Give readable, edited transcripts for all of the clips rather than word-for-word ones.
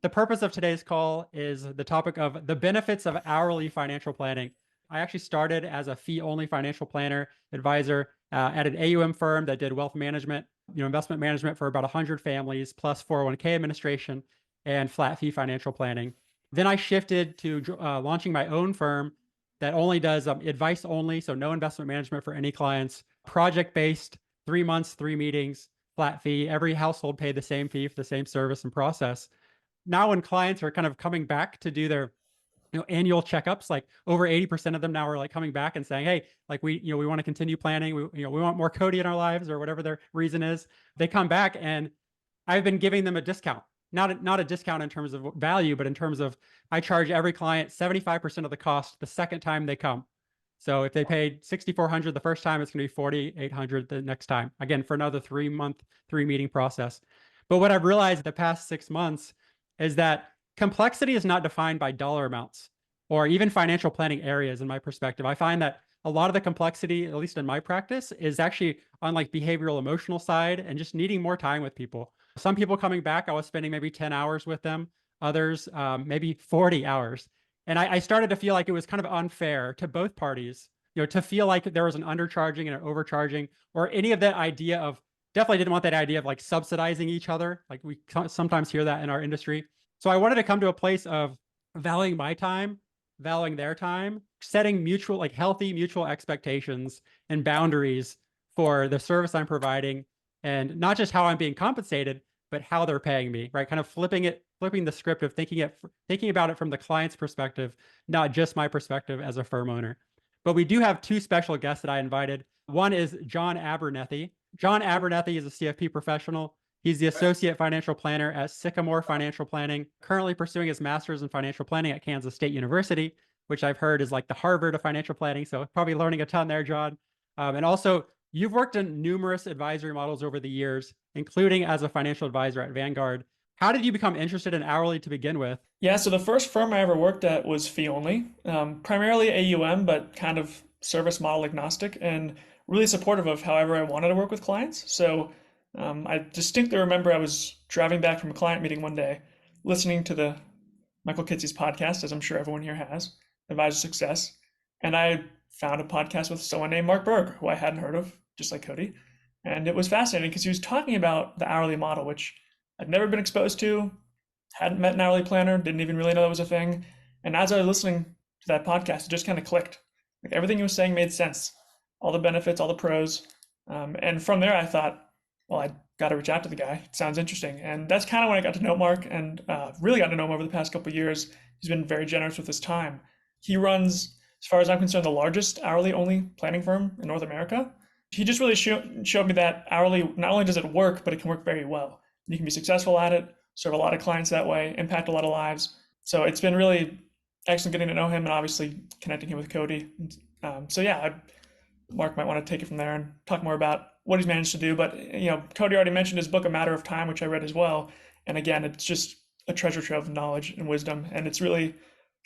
The purpose of today's call is the topic of the benefits of hourly financial planning. I actually started as a fee-only financial planner advisor at an AUM firm that did wealth management, investment management for about 100 families, plus 401k administration and flat fee financial planning. Then I shifted to launching my own firm that only does advice only, so no investment management for any clients, project based, 3 months, three meetings, flat fee. Every household paid the same fee for the same service and process. Now, when clients are kind of coming back to do their annual checkups, like over 80% of them now are like coming back and saying, hey, like we want to continue planning. We want more Cody in our lives, or whatever their reason is. They come back and I've been giving them a discount, not a discount in terms of value, but in terms of I charge every client 75% of the cost the second time they come. So if they paid 6,400 the first time, it's going to be 4,800 the next time. Again, for another 3 month, three meeting process. But what I've realized the past 6 months is that complexity is not defined by dollar amounts or even financial planning areas. In my perspective, I find that a lot of the complexity, at least in my practice, is actually on like behavioral emotional side and just needing more time with people. Some people coming back, I was spending maybe 10 hours with them, others maybe 40 hours. And I started to feel like it was kind of unfair to both parties, to feel like there was an undercharging and an overcharging, or any of that idea of, definitely didn't want that idea of like subsidizing each other. Like we sometimes hear that in our industry. So I wanted to come to a place of valuing my time, valuing their time, setting mutual, like healthy mutual expectations and boundaries for the service I'm providing, and not just how I'm being compensated, but how they're paying me, right? Kind of flipping the script of thinking about it from the client's perspective, not just my perspective as a firm owner. But we do have two special guests that I invited. One is John Abernethy. John Abernethy is a CFP professional. He's the associate financial planner at Sycamore Financial Planning, currently pursuing his master's in financial planning at Kansas State University, which I've heard is like the Harvard of financial planning. So probably learning a ton there, John. And also, you've worked in numerous advisory models over the years, including as a financial advisor at Vanguard. How did you become interested in hourly to begin with? Yeah, so the first firm I ever worked at was fee only, primarily AUM, but kind of service model agnostic and really supportive of however I wanted to work with clients. So I distinctly remember I was driving back from a client meeting one day, listening to the Michael Kitce's podcast, as I'm sure everyone here has, Advisor Success, and I found a podcast with someone named Mark Berg, who I hadn't heard of, just like Cody. And it was fascinating because he was talking about the hourly model, which I'd never been exposed to, hadn't met an hourly planner, didn't even really know that was a thing. And as I was listening to that podcast, it just kind of clicked. Like everything he was saying made sense, all the benefits, all the pros. And from there, I thought, well, I got to reach out to the guy. It sounds interesting. And that's kind of when I got to know Mark and really got to know him over the past couple of years. He's been very generous with his time. He runs, as far as I'm concerned, the largest hourly only planning firm in North America. He just really showed me that hourly, not only does it work, but it can work very well. You can be successful at it, serve a lot of clients that way, impact a lot of lives. So it's been really excellent getting to know him and obviously connecting him with Cody. So yeah, Mark might want to take it from there and talk more about what he's managed to do. But Cody already mentioned his book, A Matter of Time, which I read as well. And again, it's just a treasure trove of knowledge and wisdom. And it's really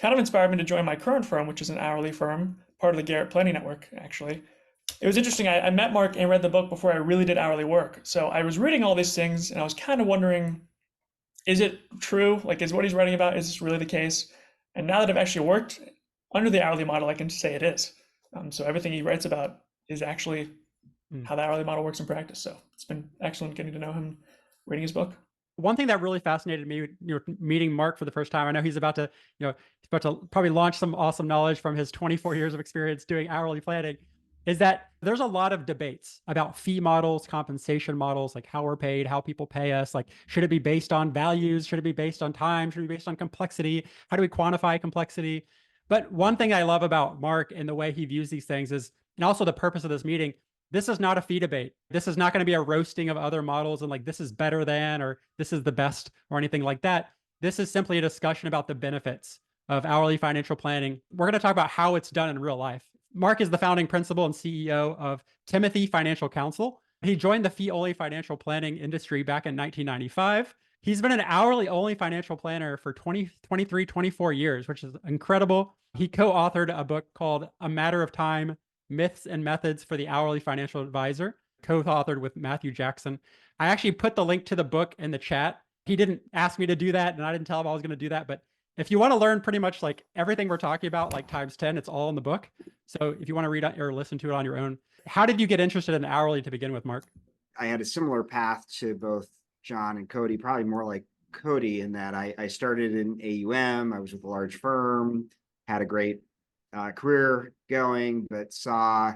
kind of inspired me to join my current firm, which is an hourly firm, part of the Garrett Planning Network, actually. It was interesting. I met Mark and read the book before I really did hourly work. So I was reading all these things and I was kind of wondering, is it true? Like, is what he's writing about, is this really the case? And now that I've actually worked under the hourly model, I can say it is. So everything he writes about is actually how the hourly model works in practice. So it's been excellent getting to know him, reading his book. One thing that really fascinated me, meeting Mark for the first time, I know he's about to probably launch some awesome knowledge from his 24 years of experience doing hourly planning, is that there's a lot of debates about fee models, compensation models, like how we're paid, how people pay us. Like, should it be based on values? Should it be based on time? Should it be based on complexity? How do we quantify complexity? But one thing I love about Mark and the way he views these things is, and also the purpose of this meeting, this is not a fee debate. This is not going to be a roasting of other models and like, this is better than, or this is the best, or anything like that. This is simply a discussion about the benefits of hourly financial planning. We're going to talk about how it's done in real life. Mark is the founding principal and CEO of Timothy Financial Counsel. He joined the fee-only financial planning industry back in 1995. He's been an hourly only financial planner for 24 years, which is incredible. He co-authored a book called A Matter of Time, Myths and Methods for the Hourly Financial Advisor, co-authored with Matthew Jackson. I actually put the link to the book in the chat. He didn't ask me to do that, and I didn't tell him I was going to do that. But if you want to learn pretty much like everything we're talking about, like times 10, it's all in the book. So if you want to read it or listen to it on your own, how did you get interested in hourly to begin with, Mark? I had a similar path to both John and Cody, probably more like Cody in that I started in AUM. I was with a large firm, had a great career going, but saw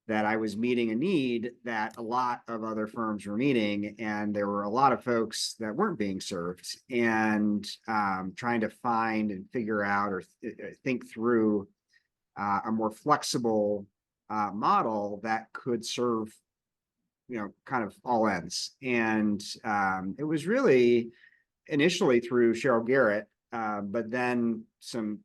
that I was meeting a need that a lot of other firms were meeting, and there were a lot of folks that weren't being served, and trying to find and figure out or think through a more flexible model that could serve, kind of all ends. And it was really initially through Cheryl Garrett, but then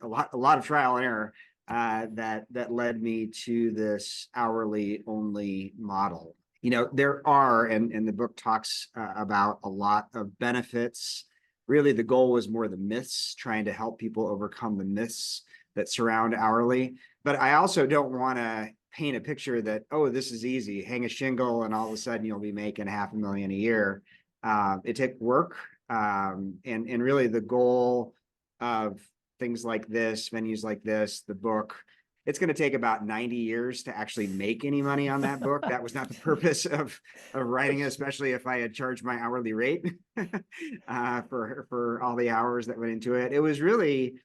a lot of trial and error that led me to this hourly only model. There are, and the book talks about a lot of benefits. Really, the goal was more the myths, trying to help people overcome the myths that surround hourly. But I also don't want to paint a picture that, oh, this is easy, hang a shingle and all of a sudden you'll be making $500,000 a year. It took work. And really the goal of things like this, venues like this, the book, it's going to take about 90 years to actually make any money on that book. That was not the purpose of writing it, especially if I had charged my hourly rate for all the hours that went into it. It was really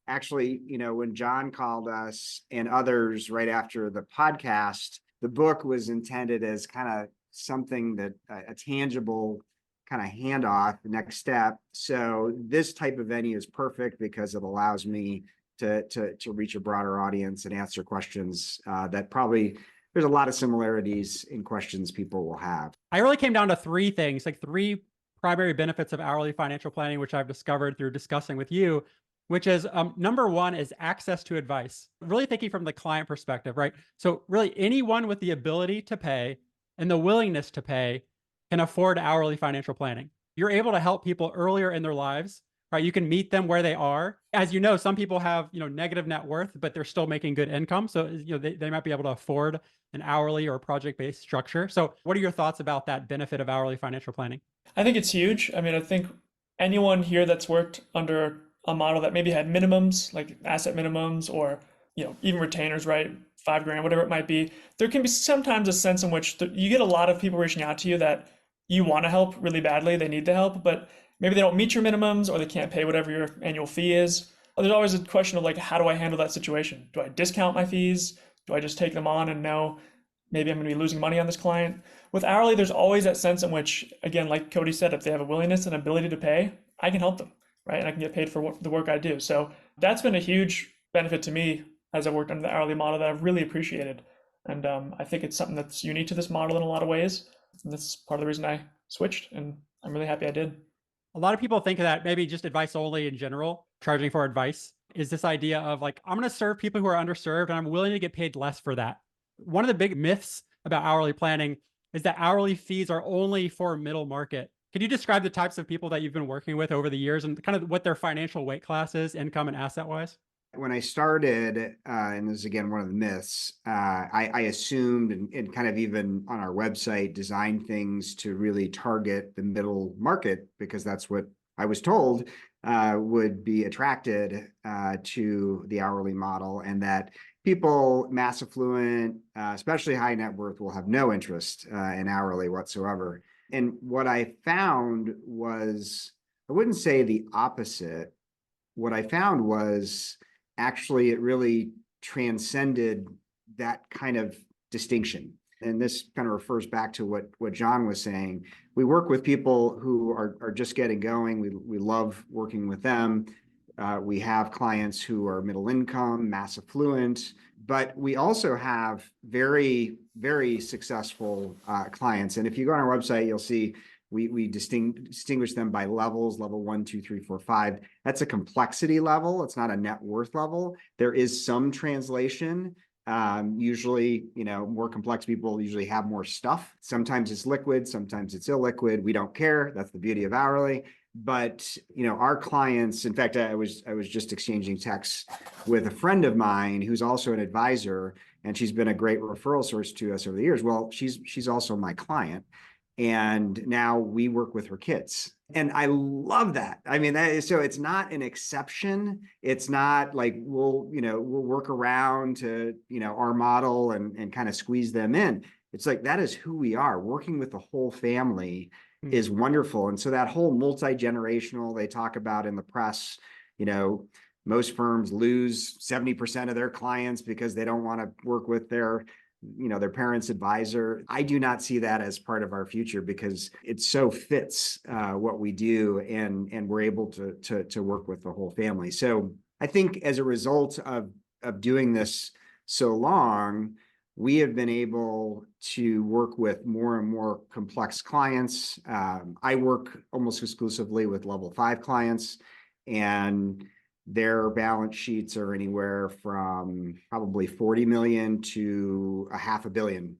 actually, when John called us and others right after the podcast, the book was intended as kind of something that a tangible kind of handoff, the next step. So this type of venue is perfect because it allows me to reach a broader audience and answer questions that probably there's a lot of similarities in questions people will have. I really came down to three things, like three primary benefits of hourly financial planning, which I've discovered through discussing with you, which is number one is access to advice. Really thinking from the client perspective, right? So really anyone with the ability to pay and the willingness to pay can afford hourly financial planning. You're able to help people earlier in their lives, right? You can meet them where they are. As you know, some people have, negative net worth, but they're still making good income. So, they might be able to afford an hourly or project-based structure. So what are your thoughts about that benefit of hourly financial planning? I think it's huge. I mean, I think anyone here that's worked under a model that maybe had minimums, like asset minimums or, even retainers, right? $5,000, whatever it might be. There can be sometimes a sense in which you get a lot of people reaching out to you that you want to help really badly. They need the help, but maybe they don't meet your minimums or they can't pay whatever your annual fee is. There's always a question of like, how do I handle that situation? Do I discount my fees? Do I just take them on and know maybe I'm going to be losing money on this client? With hourly, there's always that sense in which, again, like Cody said, if they have a willingness and ability to pay, I can help them, right? And I can get paid for the work I do. So that's been a huge benefit to me as I've worked under the hourly model that I've really appreciated. And I think it's something that's unique to this model in a lot of ways. And that's part of the reason I switched, and I'm really happy I did. A lot of people think that maybe just advice only in general, charging for advice, is this idea of like, I'm going to serve people who are underserved and I'm willing to get paid less for that. One of the big myths about hourly planning is that hourly fees are only for middle market. Can you describe the types of people that you've been working with over the years and kind of what their financial weight class is, income and asset wise? When I started, and this is again one of the myths, I assumed and kind of even on our website designed things to really target the middle market because that's what I was told would be attracted to the hourly model, and that people mass affluent, especially high net worth, will have no interest in hourly whatsoever. And what I found was, I wouldn't say the opposite. What I found was actually it really transcended that kind of distinction. And this kind of refers back to what John was saying. We work with people who are just getting going. We love working with them. We have clients who are middle income, mass affluent, but we also have very, very successful clients. And if you go on our website, you'll see we distinguish them by levels, level 1, 2, 3, 4, 5. That's a complexity level. It's not a net worth level. There is some translation. Usually, more complex people usually have more stuff. Sometimes it's liquid, sometimes it's illiquid. We don't care. That's the beauty of hourly. But, our clients, in fact, I was just exchanging texts with a friend of mine who's also an advisor, and she's been a great referral source to us over the years. Well, she's also my client. And now we work with her kids. And I love that. I mean, that is, so it's not an exception. It's not like we'll work around to, our model and kind of squeeze them in. It's like, that is who we are. Working with the whole family is wonderful. And so that whole multi-generational they talk about in the press, most firms lose 70% of their clients because they don't want to work with their parents' advisor. I do not see that as part of our future because it so fits what we do, and we're able to work with the whole family. So I think as a result of doing this so long, we have been able to work with more and more complex clients. I work almost exclusively with level 5 clients, and their balance sheets are anywhere from probably 40 million to $500 million.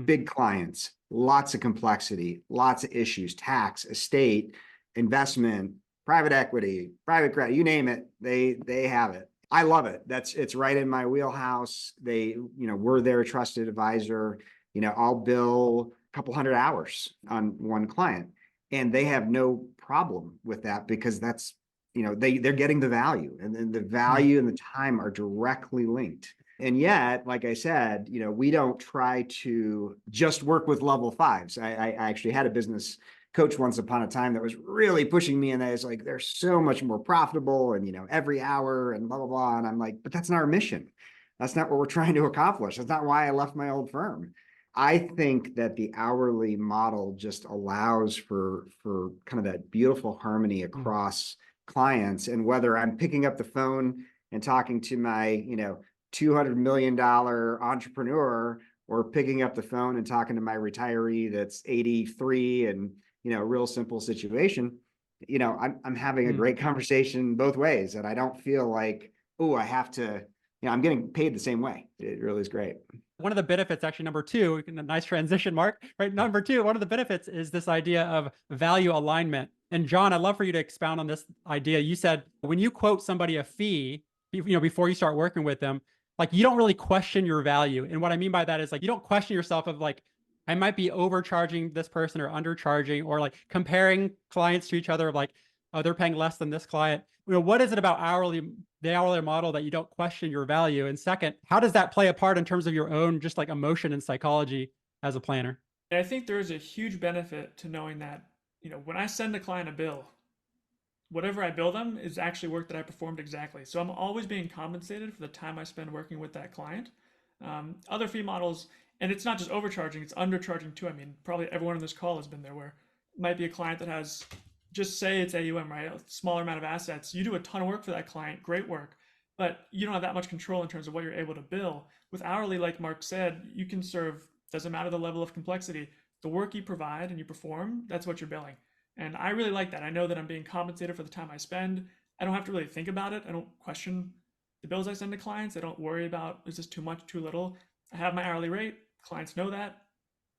Big clients, lots of complexity, lots of issues, tax, estate, investment, private equity, private credit, you name it, they have it. I love it. It's right in my wheelhouse. We're their trusted advisor. I'll bill a couple hundred hours on one client, and they have no problem with that because that's, they're getting the value, and then the value and the time are directly linked. And yet, like I said, we don't try to just work with level 5s. I actually had a business coach once upon a time that was really pushing me, and I was like, they're so much more profitable, and every hour and blah blah blah. And I'm like, but that's not our mission. That's not what we're trying to accomplish. That's not why I left my old firm. I think that the hourly model just allows for kind of that beautiful harmony across clients. And whether I'm picking up the phone and talking to my $200 million entrepreneur, or picking up the phone and talking to my retiree that's 83 and a real simple situation, I'm having a great conversation both ways, and I don't feel like, oh, I have to, I'm getting paid the same way. It really is great. One of the benefits, actually, number 2, a nice transition, Mark, right? Number 2, one of the benefits is this idea of value alignment. And John, I'd love for you to expound on this idea. You said when you quote somebody a fee, before you start working with them, like, you don't really question your value. And what I mean by that is, like, you don't question yourself of like, I might be overcharging this person or undercharging, or like comparing clients to each other of like, oh, they're paying less than this client. What is it about the hourly model that you don't question your value? And second, how does that play a part in terms of your own just like emotion and psychology as a planner? I think there is a huge benefit to knowing that, when I send a client a bill, whatever I bill them is actually work that I performed exactly. So I'm always being compensated for the time I spend working with that client. Other fee models, and it's not just overcharging, it's undercharging too. I mean, probably everyone on this call has been there, where it might be a client that has, just say it's AUM, right? A smaller amount of assets. You do a ton of work for that client, great work, but you don't have that much control in terms of what you're able to bill. With hourly, like Mark said, you can serve, doesn't matter the level of complexity, the work you provide and you perform, that's what you're billing. And I really like that. I know that I'm being compensated for the time I spend. I don't have to really think about it. I don't question the bills I send to clients. I don't worry about, is this too much, too little? I have my hourly rate. Clients know that.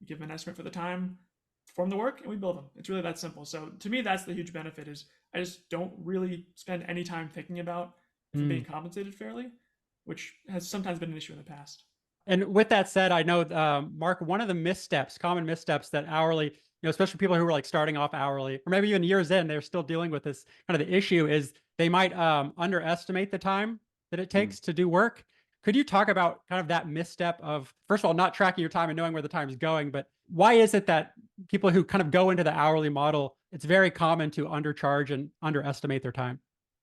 We give them an estimate for the time, perform the work, and we bill them. It's really that simple. So to me, that's the huge benefit, is I just don't really spend any time thinking about if I'm being compensated fairly, which has sometimes been an issue in the past. And with that said, I know, Mark, one of the common missteps that hourly, especially people who are like starting off hourly, or maybe even years in, they're still dealing with this kind of the issue, is they might underestimate the time that it takes to do work. Could you talk about kind of that misstep of, first of all, not tracking your time and knowing where the time is going, but why is it that people who kind of go into the hourly model, it's very common to undercharge and underestimate their time?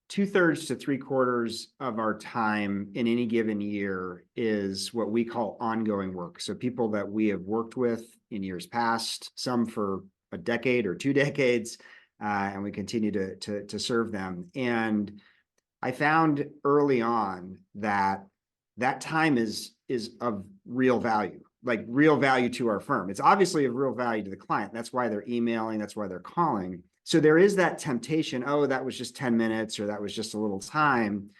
2/3 to 3/4 of our time in any given year is what we call ongoing work. So people that we have worked with in years past, some for a decade or 2 decades, and we continue to serve them. And I found early on that time is of real value, like real value to our firm. It's obviously of real value to the client. That's why they're emailing, that's why they're calling. So there is that temptation, oh, that was just 10 minutes, or that was just a little time.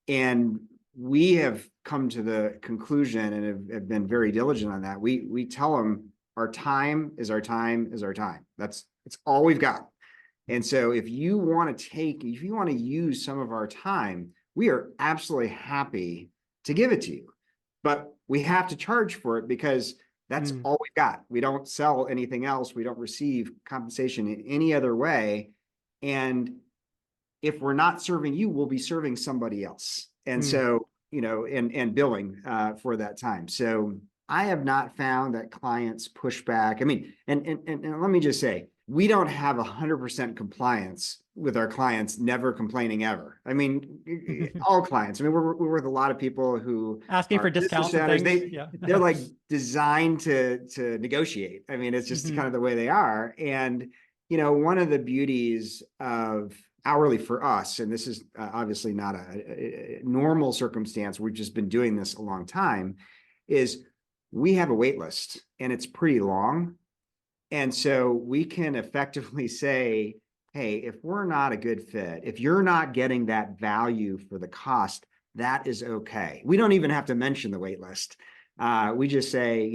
And we have come to the conclusion, and have been very diligent on that. We tell them our time is our time is our time. It's all we've got. And so if you want to use some of our time, we are absolutely happy to give it to you. But we have to charge for it, because That's Mm, all we've got. We don't sell anything else. We don't receive compensation in any other way. And if we're not serving you, we'll be serving somebody else. And mm, so, and billing for that time. So I have not found that clients push back. I mean, and let me just say, we don't have 100% compliance with our clients never complaining ever. I mean, all clients. I mean, we're with a lot of people who asking are for business discounts and owners. things. Yeah. They're like designed to negotiate. I mean, it's just Mhm. kind of the way they are. And one of the beauties of hourly for us, and this is obviously not a normal circumstance, we've just been doing this a long time, is we have a wait list and it's pretty long. And so we can effectively say, hey, if we're not a good fit, if you're not getting that value for the cost, that is okay. We don't even have to mention the wait list. We just say,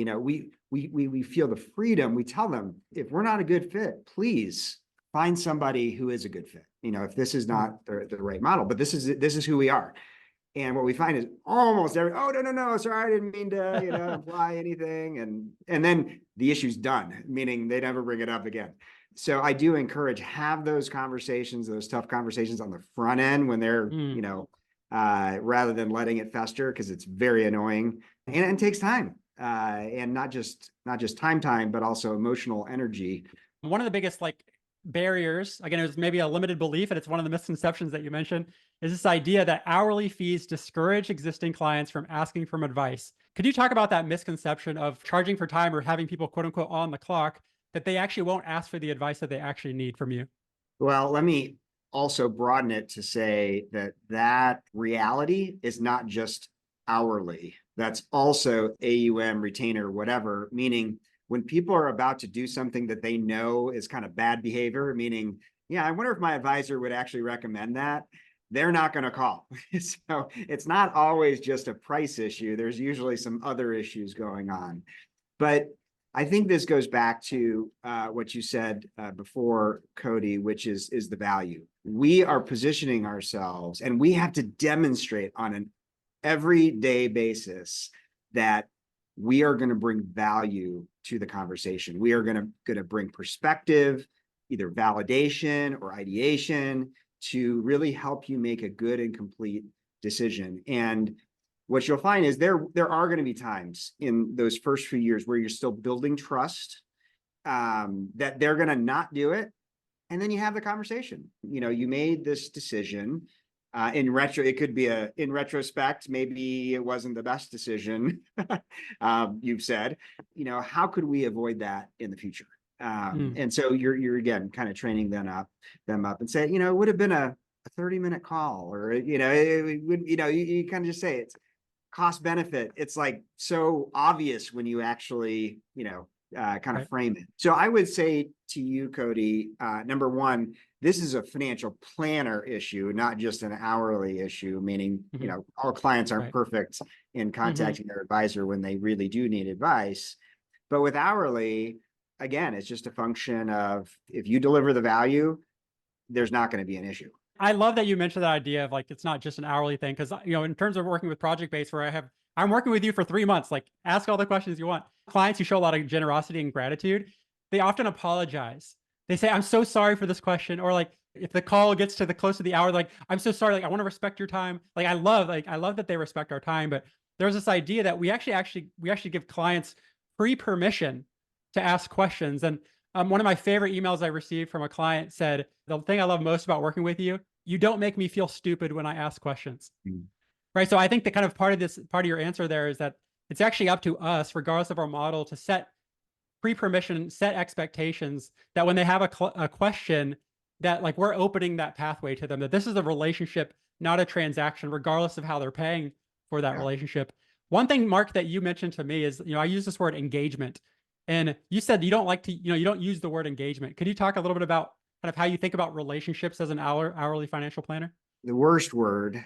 we feel the freedom. We tell them, if we're not a good fit, please find somebody who is a good fit. If this is not the right model, but this is who we are. And what we find is almost oh, no, sorry, I didn't mean to, imply anything. And then the issue's done, meaning they never bring it up again. So I do encourage, have those conversations, those tough conversations on the front end when they're, Mm. rather than letting it fester, because it's very annoying and it takes time. And not just time, but also emotional energy. One of the biggest barriers, again, it was maybe a limited belief, and it's one of the misconceptions that you mentioned, is this idea that hourly fees discourage existing clients from asking for advice. Could you talk about that misconception of charging for time or having people quote unquote on the clock, that they actually won't ask for the advice that they actually need from you? Well, let me also broaden it to say that reality is not just hourly. That's also AUM, retainer, whatever, meaning when people are about to do something that they know is kind of bad behavior, meaning, yeah, I wonder if my advisor would actually recommend that, they're not going to call. So it's not always just a price issue. There's usually some other issues going on. But I think this goes back to what you said before, Cody, which is the value. We are positioning ourselves, and we have to demonstrate on an everyday basis that we are going to bring value to the conversation. We are going to bring perspective, either validation or ideation, to really help you make a good and complete decision. And what you'll find is there are going to be times in those first few years where you're still building trust, that they're going to not do it. And then you have the conversation. You made this decision. In retrospect, maybe it wasn't the best decision. You've said, how could we avoid that in the future? Mm. And so you're again kind of training them up and say, it would have been a 30-minute call, or it would, you kind of just say it's cost benefit. It's like so obvious when you actually, kind of Right. frame it. So I would say to you, Cody, number one, this is a financial planner issue, not just an hourly issue, meaning, Mhm. all clients aren't Right. perfect in Mhm. contacting their advisor when they really do need advice. But with hourly, again, it's just a function of, if you deliver the value, there's not going to be an issue. I love that you mentioned that idea of it's not just an hourly thing, because in terms of working with project based, where I'm working with you for 3 months, ask all the questions you want. Clients who show a lot of generosity and gratitude, they often apologize. They say, "I'm so sorry for this question," or if the call gets to the close to the hour, "I'm so sorry. I want to respect your time." I love that they respect our time, but there's this idea that we actually give clients free permission to ask questions. And one of my favorite emails I received from a client said, "The thing I love most about working with you, you don't make me feel stupid when I ask questions." Mm. Right. So I think the kind of part of your answer there is that it's actually up to us, regardless of our model, to set pre-permission, set expectations that when they have a question, that we're opening that pathway to them, that this is a relationship, not a transaction, regardless of how they're paying for that Yeah. relationship. One thing, Mark, that you mentioned to me is, I use this word engagement, and you said you don't like to, you don't use the word engagement. Could you talk a little bit about kind of how you think about relationships as an hourly financial planner? The worst word,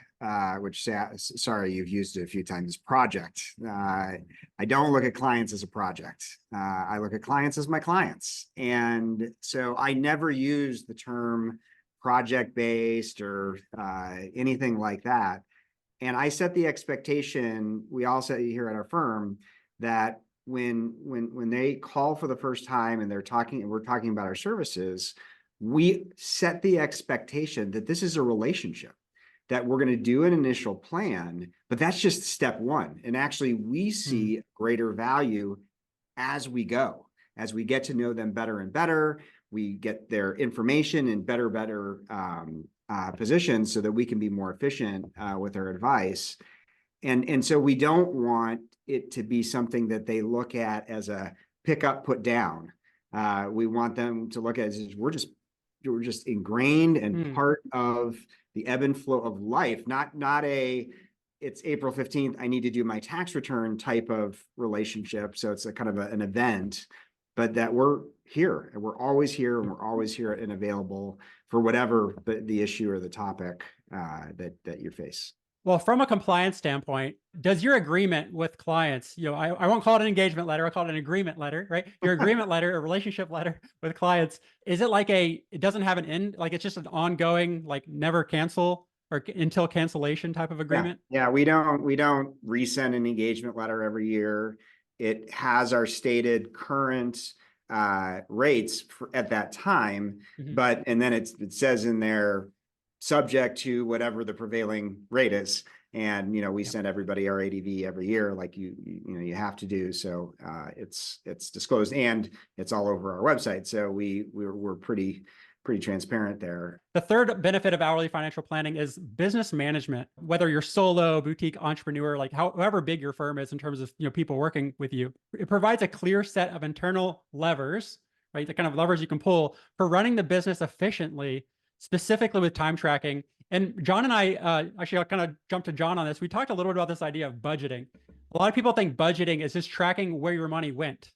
which sorry, you've used it a few times, is project. I don't look at clients as a project. I look at clients as my clients. And so I never use the term project-based or anything like that. And I set the expectation, we all set here at our firm, that when they call for the first time and we're talking about our services, we set the expectation that this is a relationship, that we're going to do an initial plan, but that's just step one. And actually we see greater value as we go, as we get to know them better and better, we get their information in better positions so that we can be more efficient with our advice. And so we don't want it to be something that they look at as a pick up, put down. We want them to look at it as we're just ingrained and part of the ebb and flow of life, not a it's April 15th, I need to do my tax return type of relationship. So it's a kind of an event, but that we're here and we're always here and we're always here and available for whatever the issue or the topic that you face. Well, from a compliance standpoint, does your agreement with clients, I won't call it an engagement letter, I'll call it an agreement letter, right? Your agreement letter, a relationship letter with clients, is it like it doesn't have an end, like it's just an ongoing, like never cancel or until cancellation type of agreement? Yeah, we don't resend an engagement letter every year. It has our stated current rates at that time, and then it says in there, subject to whatever the prevailing rate is. And, we send everybody our ADV every year, like you have to do. So it's disclosed and it's all over our website. So we're pretty transparent there. The third benefit of hourly financial planning is business management. Whether you're solo, boutique entrepreneur, like however big your firm is in terms of people working with you, it provides a clear set of internal levers, right? The kind of levers you can pull for running the business efficiently, specifically with time tracking. And John and I, actually, I'll kind of jump to John on this. We talked a little bit about this idea of budgeting. A lot of people think budgeting is just tracking where your money went,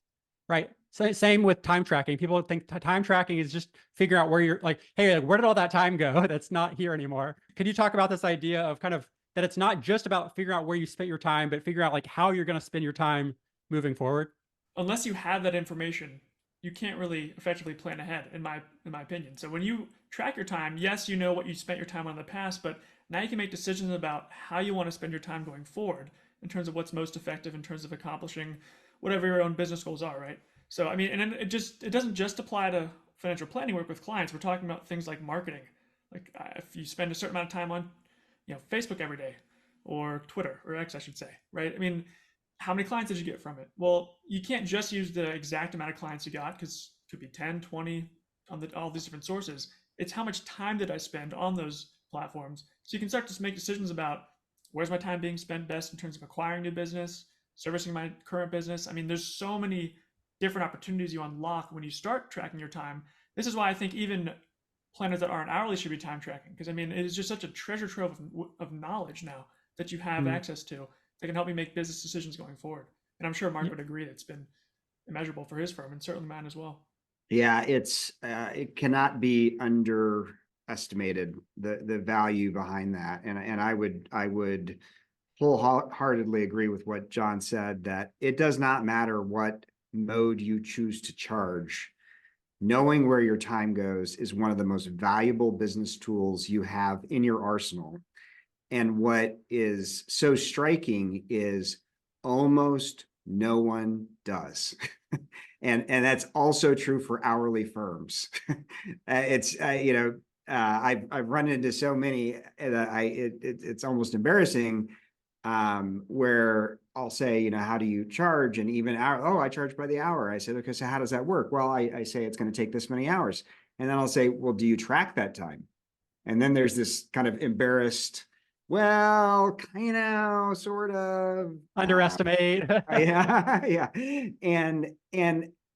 right? So same with time tracking. People think time tracking is just figuring out where you're like, hey, where did all that time go? That's not here anymore. Could you talk about this idea of kind of that it's not just about figuring out where you spent your time, but figure out like how you're going to spend your time moving forward? Unless you have that information, you can't really effectively plan ahead, in my opinion. So when you track your time, yes, you know what you spent your time on in the past, but now you can make decisions about how you want to spend your time going forward in terms of what's most effective in terms of accomplishing whatever your own business goals are, right? So, I mean, and it doesn't just apply to financial planning work with clients. We're talking about things like marketing. Like if you spend a certain amount of time on, Facebook every day, or Twitter, or X, I should say, right? I mean, how many clients did you get from it? Well, you can't just use the exact amount of clients you got, because it could be 10, 20 on all these different sources. It's how much time did I spend on those platforms. So you can start to make decisions about where's my time being spent best in terms of acquiring new business, servicing my current business. I mean, there's so many different opportunities you unlock when you start tracking your time. This is why I think even planners that aren't hourly should be time tracking, because I mean, it is just such a treasure trove of knowledge now that you have access to that can help me make business decisions going forward. And I'm sure Mark would agree that's been immeasurable for his firm and certainly mine as well. Yeah, it cannot be underestimated, the value behind that. And I would wholeheartedly agree with what John said, that it does not matter what mode you choose to charge. Knowing where your time goes is one of the most valuable business tools you have in your arsenal. And what is so striking is almost no one does. and that's also true for hourly firms. It's I've run into so many that it's almost embarrassing, where I'll say, how do you charge? And even I charge by the hour. I said, okay, so how does that work? Well, I say it's going to take this many hours. And then I'll say, well, do you track that time? And then there's this kind of embarrassed, well, sort of Underestimate. yeah. And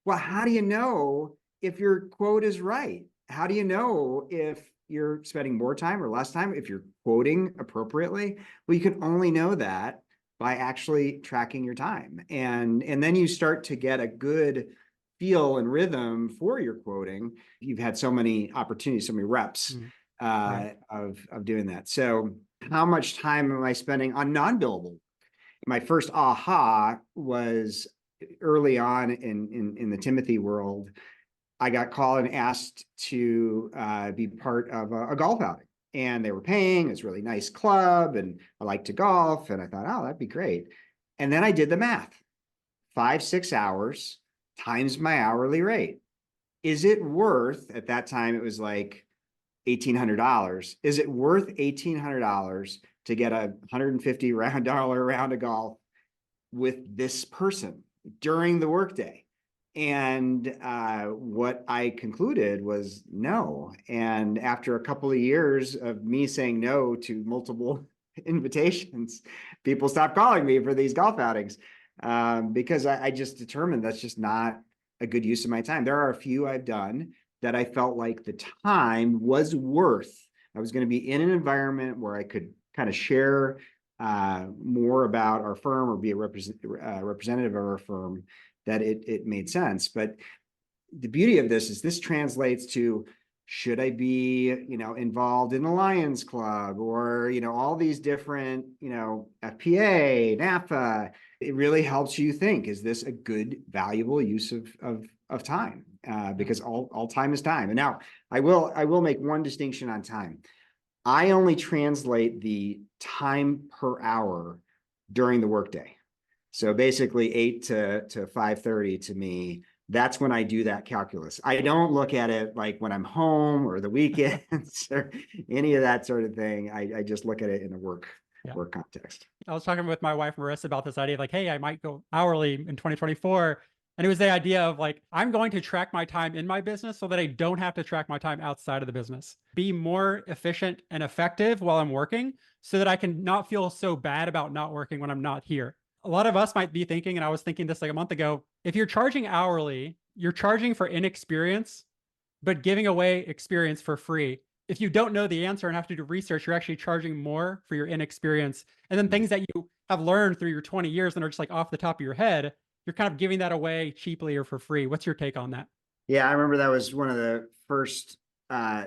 well, how do you know if your quote is right? How do you know if you're spending more time or less time, if you're quoting appropriately? Well, you can only know that by actually tracking your time. And then you start to get a good feel and rhythm for your quoting. You've had so many opportunities, so many reps of doing that. So how much time am I spending on non-billable? My first aha was early on in the Timothy world. I got called and asked to be part of a golf outing, and they were paying. It's a really nice club, and I like to golf, and I thought, oh, that'd be great. And then I did the math. 5, 6 hours times my hourly rate. Is it worth, at that time, it was like $1,800. Is it worth $1,800 to get a $150 round of golf with this person during the workday? And what I concluded was no. And after a couple of years of me saying no to multiple invitations, people stopped calling me for these golf outings because I just determined that's just not a good use of my time. There are a few I've done that I felt like the time was worth. I was going to be in an environment where I could kind of share more about our firm or be a representative of our firm, that it made sense. But the beauty of this is this translates to, should I be, involved in the Lions Club or, all these different, FPA, NAPA. It really helps you think, is this a good, valuable use of time? Because all time is time. And now I will make one distinction on time. I only translate the time per hour during the workday. So basically 8 to 5:30 to me, that's when I do that calculus. I don't look at it like when I'm home or the weekends or any of that sort of thing. I just look at it in a work context. I was talking with my wife, Marissa, about this idea of like, hey, I might go hourly in 2024. And it was the idea of like, I'm going to track my time in my business so that I don't have to track my time outside of the business. Be more efficient and effective while I'm working so that I can not feel so bad about not working when I'm not here. A lot of us might be thinking, and I was thinking this like a month ago, if you're charging hourly, you're charging for inexperience, but giving away experience for free. If you don't know the answer and have to do research, you're actually charging more for your inexperience. And then things that you have learned through your 20 years and are just like off the top of your head, you're kind of giving that away cheaply or for free. What's your take on that? Yeah, I remember that was one of the first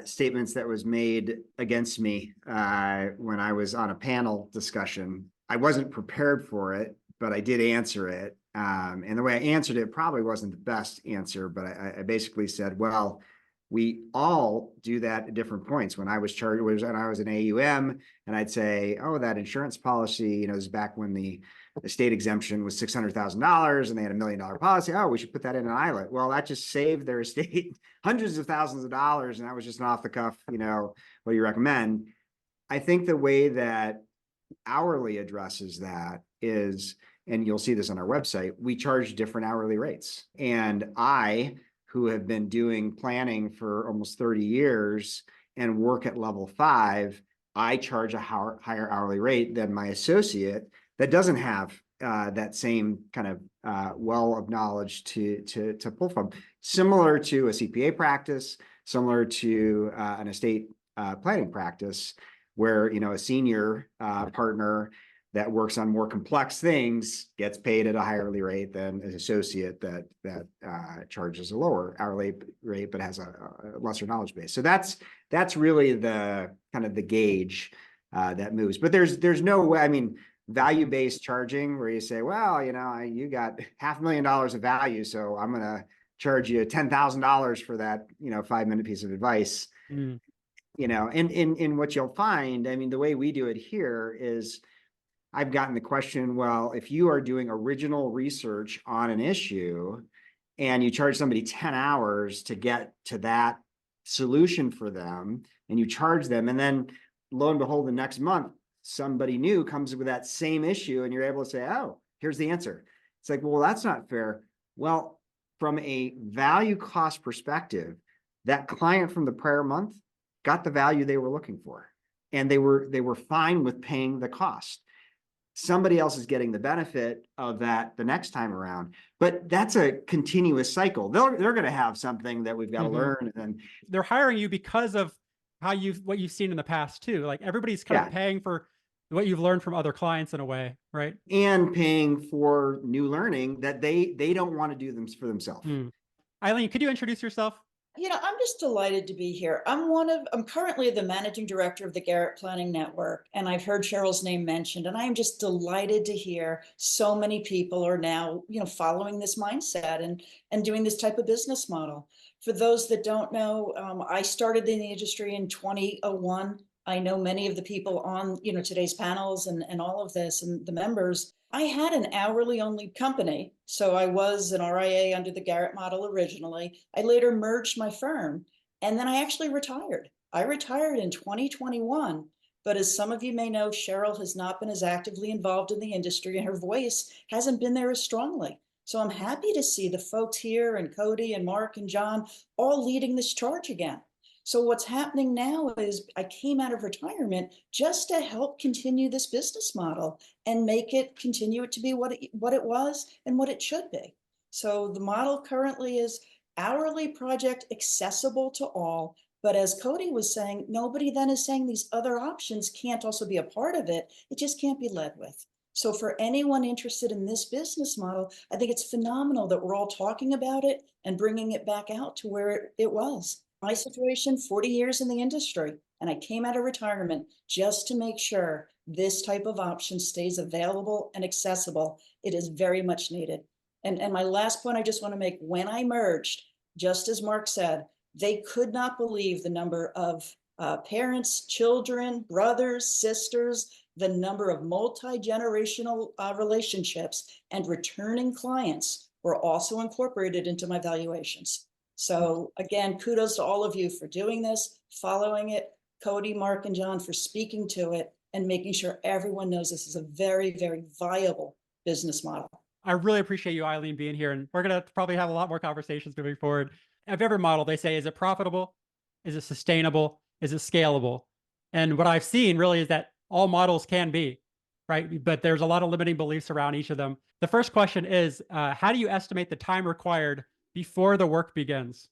statements that was made against me when I was on a panel discussion. I wasn't prepared for it, but I did answer it. And the way I answered it probably wasn't the best answer, but I basically said, well, we all do that at different points. When I was charged, when I was an AUM, and I'd say, oh, that insurance policy, this is back when the estate exemption was $600,000 and they had $1 million policy. Oh, we should put that in an ILET. Well, that just saved their estate hundreds of thousands of dollars. And that was just an off the cuff, what do you recommend? I think the way that hourly addresses that is, and you'll see this on our website, we charge different hourly rates. And I, who have been doing planning for almost 30 years and work at level 5, I charge a higher hourly rate than my associate that doesn't have that same kind of well of knowledge to pull from. Similar to a CPA practice, similar to an estate planning practice, where a senior partner that works on more complex things gets paid at a higher hourly rate than an associate that charges a lower hourly rate but has a lesser knowledge base. So that's really the kind of the gauge that moves. But there's no way. I mean, value-based charging where you say, well, you got $500,000 of value, so I'm going to charge you $10,000 for that 5-minute piece of advice. And what you'll find, I mean, the way we do it here is, I've gotten the question, well, if you are doing original research on an issue and you charge somebody 10 hours to get to that solution for them, and you charge them, and then lo and behold, the next month, somebody new comes with that same issue and you're able to say, oh, here's the answer. It's like, well, that's not fair. Well, from a value cost perspective, that client from the prior month got the value they were looking for, and they were fine with paying the cost. Somebody else is getting the benefit of that the next time around, but that's a continuous cycle. They're going to have something that we've got to learn, and they're hiring you because of what you've seen in the past too. Like everybody's kind of paying for what you've learned from other clients in a way, right? And paying for new learning that they don't want to do them for themselves. Eileen, could you introduce yourself? I'm just delighted to be here. I'm currently the managing director of the Garrett Planning Network, and I've heard Cheryl's name mentioned, and I am just delighted to hear so many people are now, following this mindset and doing this type of business model. For those that don't know, I started in the industry in 2001. I know many of the people on, today's panels and all of this and the members. I had an hourly only company. So I was an RIA under the Garrett model originally. I later merged my firm and then I actually retired. I retired in 2021. But as some of you may know, Cheryl has not been as actively involved in the industry and her voice hasn't been there as strongly. So I'm happy to see the folks here and Cody and Mark and John all leading this charge again. So what's happening now is I came out of retirement just to help continue this business model and make it continue it to be what it was and what it should be. So the model currently is hourly project accessible to all. But as Cody was saying, nobody then is saying these other options can't also be a part of it. It just can't be led with. So for anyone interested in this business model, I think it's phenomenal that we're all talking about it and bringing it back out to where it was. My situation, 40 years in the industry, and I came out of retirement just to make sure this type of option stays available and accessible. It is very much needed. And my last point I just want to make, when I merged, just as Mark said, they could not believe the number of parents, children, brothers, sisters, the number of multi-generational relationships and returning clients were also incorporated into my valuations. So again, kudos to all of you for doing this, following it, Cody, Mark, and John for speaking to it and making sure everyone knows this is a very, very viable business model. I really appreciate you, Eileen, being here. And we're going to probably have a lot more conversations moving forward. Of every model, they say, is it profitable? Is it sustainable? Is it scalable? And what I've seen really is that all models can be, right? But there's a lot of limiting beliefs around each of them. The first question is, how do you estimate the time required before the work begins?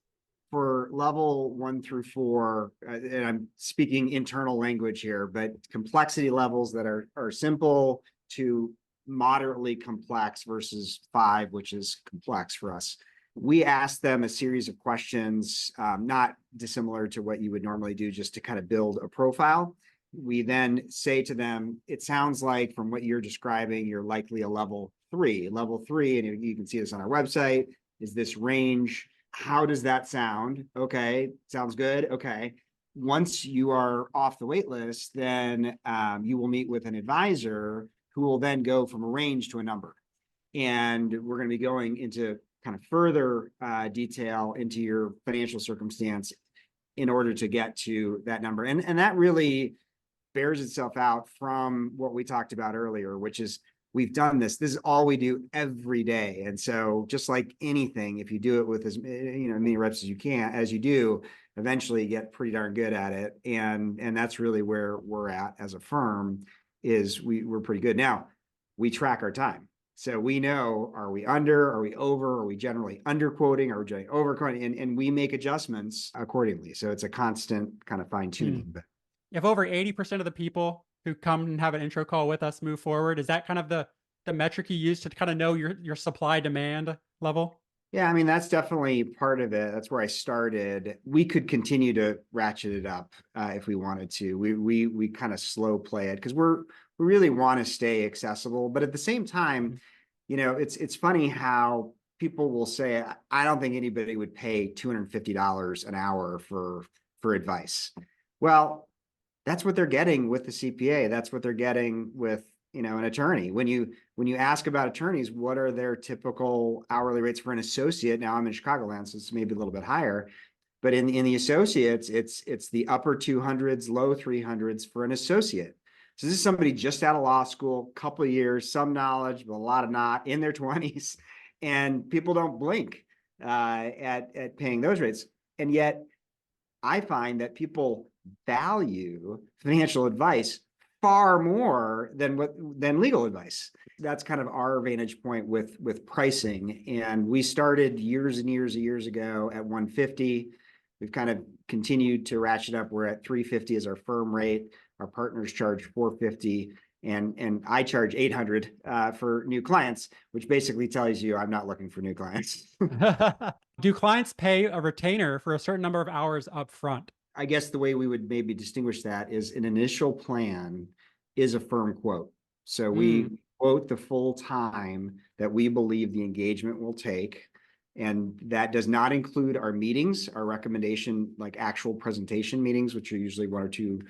For level 1 through 4, and I'm speaking internal language here, but complexity levels that are simple to moderately complex versus 5, which is complex for us. We ask them a series of questions, not dissimilar to what you would normally do, just to kind of build a profile. We then say to them, it sounds like from what you're describing, you're likely a level 3. Level 3, and you can see this on our website, is this range. How does that sound? Okay, sounds good. Okay. Once you are off the wait list, then you will meet with an advisor who will then go from a range to a number. And we're going to be going into kind of further detail into your financial circumstance in order to get to that number. And that really bears itself out from what we talked about earlier, which is we've done this. This is all we do every day. And so just like anything, if you do it with as many reps as you can, as you do, eventually you get pretty darn good at it. And that's really where we're at as a firm, is we're pretty good. Now, we track our time. So we know, are we under, are we over, are we generally under quoting, are we generally over quoting, and we make adjustments accordingly. So it's a constant kind of fine tuning. But if over 80% of the people who come and have an intro call with us move forward, is that kind of the metric you use to kind of know your supply demand level? Yeah, I mean, that's definitely part of it. That's where I started. We could continue to ratchet it up if we wanted to. We kind of slow play it because we really want to stay accessible. But at the same time, it's funny how people will say, I don't think anybody would pay $250 an hour for advice. Well, that's what they're getting with the CPA. That's what they're getting with an attorney. When you ask about attorneys, what are their typical hourly rates for an associate? Now I'm in Chicagoland, so it's maybe a little bit higher, but in the associates, it's the upper 200s, low 300s for an associate. So this is somebody just out of law school, couple of years, some knowledge, but a lot of not, in their 20s, and people don't blink at paying those rates. And yet I find that people value financial advice far more than legal advice. That's kind of our vantage point with pricing. And we started years and years and years ago at 150. We've kind of continued to ratchet up. We're at 350 as our firm rate. Our partners charge 450, and I charge 800 for new clients, which basically tells you I'm not looking for new clients. Do clients pay a retainer for a certain number of hours up front? I guess the way we would maybe distinguish that is an initial plan is a firm quote. So we quote the full time that we believe the engagement will take. And that does not include our meetings, our recommendation, like actual presentation meetings, which are usually 1 or 2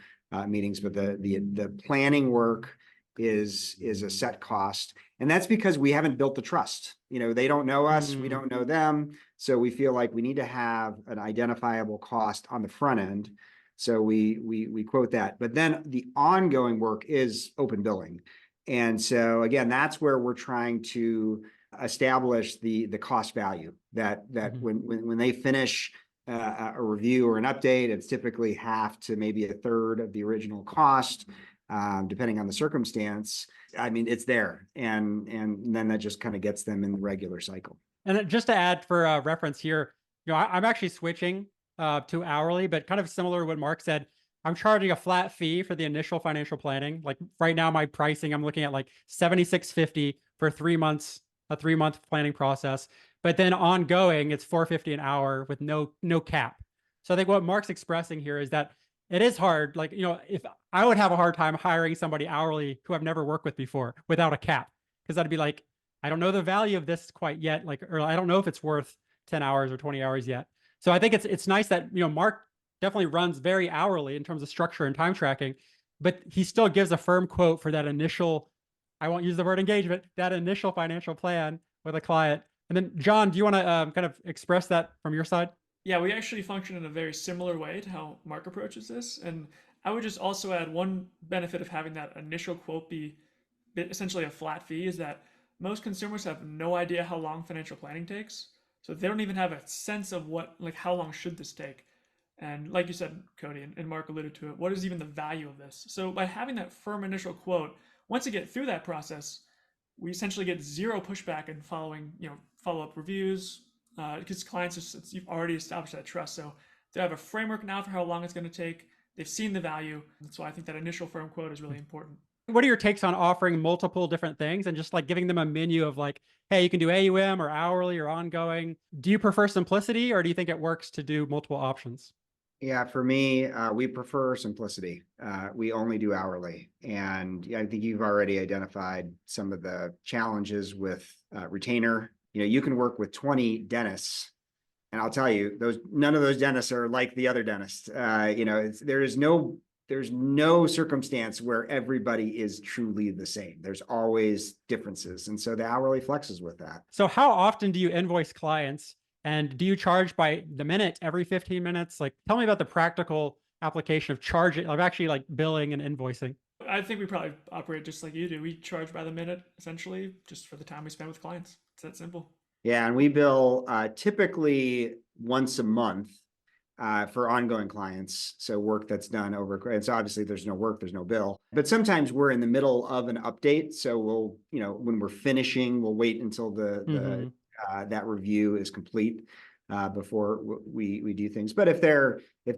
meetings, but the planning work is a set cost. And that's because we haven't built the trust. They don't know us, we don't know them. So we feel like we need to have an identifiable cost on the front end. So we quote that. But then the ongoing work is open billing. And so again, that's where we're trying to establish the cost value that when they finish a review or an update, it's typically half to maybe a third of the original cost, depending on the circumstance. I mean, it's there, and then that just kind of gets them in the regular cycle. And then just to add for reference here, I'm actually switching to hourly, but kind of similar to what Mark said. I'm charging a flat fee for the initial financial planning. Like right now, my pricing, I'm looking at like $76.50 for 3 months, a 3-month planning process. But then ongoing, it's $4.50 an hour with no cap. So I think what Mark's expressing here is that it is hard. Like, if I would have a hard time hiring somebody hourly who I've never worked with before without a cap, because I'd be like, I don't know the value of this quite yet. Like, or I don't know if it's worth 10 hours or 20 hours yet. So I think it's nice that, Mark definitely runs very hourly in terms of structure and time tracking, but he still gives a firm quote for that initial, I won't use the word engagement, that initial financial plan with a client. And then John, do you want to kind of express that from your side? Yeah, we actually function in a very similar way to how Mark approaches this. And I would just also add one benefit of having that initial quote be essentially a flat fee is that most consumers have no idea how long financial planning takes. So they don't even have a sense of how long should this take. And like you said, Cody, and Mark alluded to it, what is even the value of this? So by having that firm initial quote, once you get through that process, we essentially get zero pushback and follow-up reviews, because clients you've already established that trust. So they have a framework now for how long it's going to take. They've seen the value. And so I think that initial firm quote is really important. What are your takes on offering multiple different things and just like giving them a menu of like, hey, you can do AUM or hourly or ongoing? Do you prefer simplicity or do you think it works to do multiple options? Yeah, for me, we prefer simplicity. We only do hourly. And I think you've already identified some of the challenges with retainer. You can work with 20 dentists, and I'll tell you, none of those dentists are like the other dentist. There's no circumstance where everybody is truly the same. There's always differences. And so the hourly flexes with that. So how often do you invoice clients? And do you charge by the minute, every 15 minutes? Like, tell me about the practical application of charging, of actually like billing and invoicing. I think we probably operate just like you do. We charge by the minute, essentially, just for the time we spend with clients. It's that simple. Yeah, and we bill typically once a month for ongoing clients. So work that's done over, and so obviously there's no work, there's no bill. But sometimes we're in the middle of an update. So we'll, when we're finishing, we'll wait until that review is complete before we do things. But if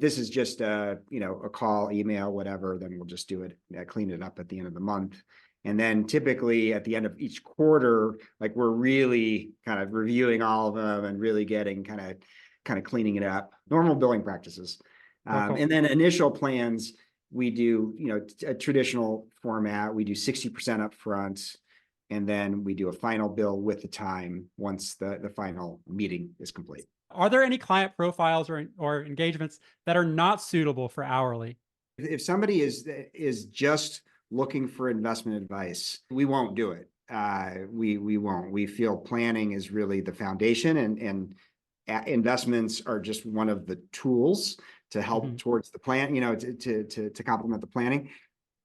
this is just a call, email, whatever, then we'll just do it, clean it up at the end of the month. And then typically at the end of each quarter, like we're really kind of reviewing all of them and really getting kind of cleaning it up. Normal billing practices. Okay. And then initial plans, we do, a traditional format. We do 60% up front. And then we do a final bill with the time once the final meeting is complete. Are there any client profiles or engagements that are not suitable for hourly? If somebody is just looking for investment advice, we won't do it. We won't. We feel planning is really the foundation, and investments are just one of the tools to help towards the plan, to complement the planning.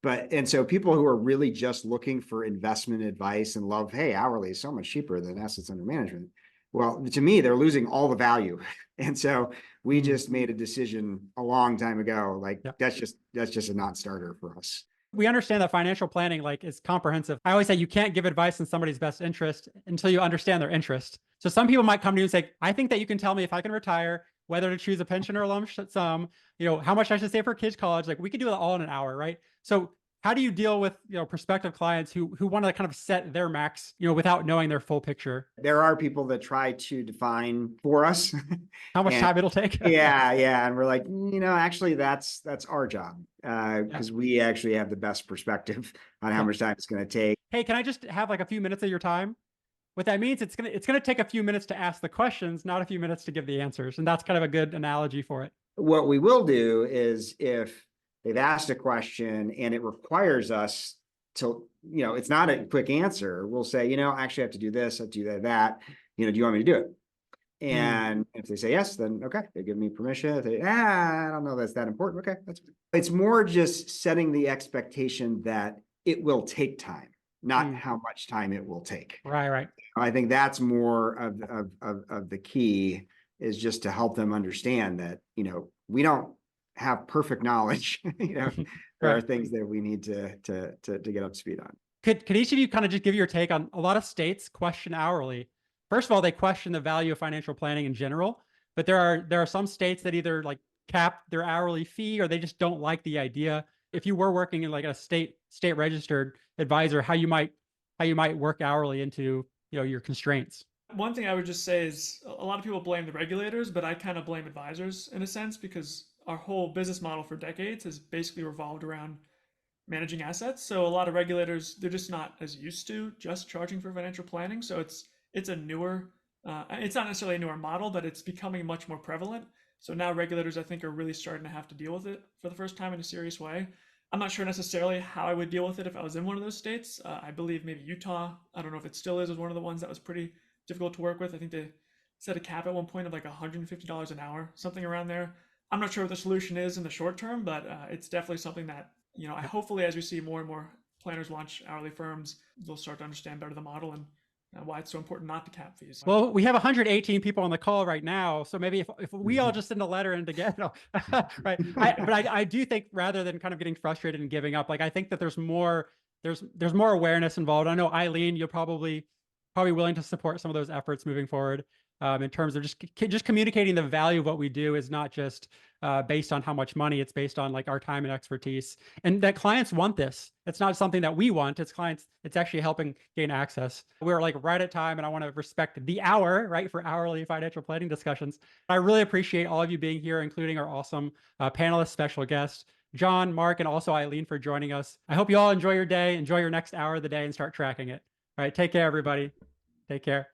And so people who are really just looking for investment advice and love, hey, hourly is so much cheaper than assets under management. Well, to me, they're losing all the value. And so we just made a decision a long time ago, like that's just a non-starter for us. We understand that financial planning is comprehensive. I always say you can't give advice in somebody's best interest until you understand their interest. So some people might come to you and say, I think that you can tell me if I can retire, whether to choose a pension or a lump sum, how much I should save for kids' college. Like we could do that all in an hour, right? So how do you deal with prospective clients who want to kind of set their max, without knowing their full picture? There are people that try to define for us how much time it'll take. yeah, and we're like, actually that's our job because we actually have the best perspective on how much time it's going to take. Hey, can I just have a few minutes of your time? what that means, it's gonna take a few minutes to ask the questions, not a few minutes to give the answers. And that's kind of a good analogy for it. What we will do is if they've asked a question and it requires us to, it's not a quick answer, we'll say, actually I have to do this, I have to do that, do you want me to do it? And if they say yes, then okay, they give me permission. If they, I don't know that's that important. Okay, it's more just setting the expectation that it will take time, not how much time it will take. Right. I think that's more of the key, is just to help them understand that, we don't have perfect knowledge. There are things that we need to get up to speed on. Could each of you kind of just give your take on, a lot of states question hourly? First of all, they question the value of financial planning in general, but there are some states that either like cap their hourly fee, or they just don't like the idea. If you were working in like a state registered advisor, how you might work hourly into your constraints. One thing I would just say is a lot of people blame the regulators, but I kind of blame advisors in a sense, because our whole business model for decades has basically revolved around managing assets. So a lot of regulators, they're just not as used to just charging for financial planning. So it's a newer, it's not necessarily a newer model, but it's becoming much more prevalent. So now regulators, I think, are really starting to have to deal with it for the first time in a serious way. I'm not sure necessarily how I would deal with it if I was in one of those states. I believe maybe Utah, I don't know if it still is, was one of the ones that was pretty difficult to work with. I think they set a cap at one point of like $150 an hour, something around there. I'm not sure what the solution is in the short term, but it's definitely something that, I hopefully as we see more and more planners launch hourly firms, they'll start to understand better the model and why it's so important not to cap fees. Well, we have 118 people on the call right now, so maybe if we all just send a letter in together, right? I do think, rather than kind of getting frustrated and giving up, like I think that there's more awareness involved. I know Eileen, you're probably willing to support some of those efforts moving forward. In terms of just communicating the value of what we do is not just based on how much money, it's based on like our time and expertise, and that clients want this. It's not something that we want, it's clients, it's actually helping gain access. We're like right at time, and I want to respect the hour, right, for hourly financial planning discussions. I really appreciate all of you being here, including our awesome panelists, special guests, John, Mark, and also Eileen, for joining us. I hope you all enjoy your day, enjoy your next hour of the day, and start tracking it. All right, take care, everybody. Take care.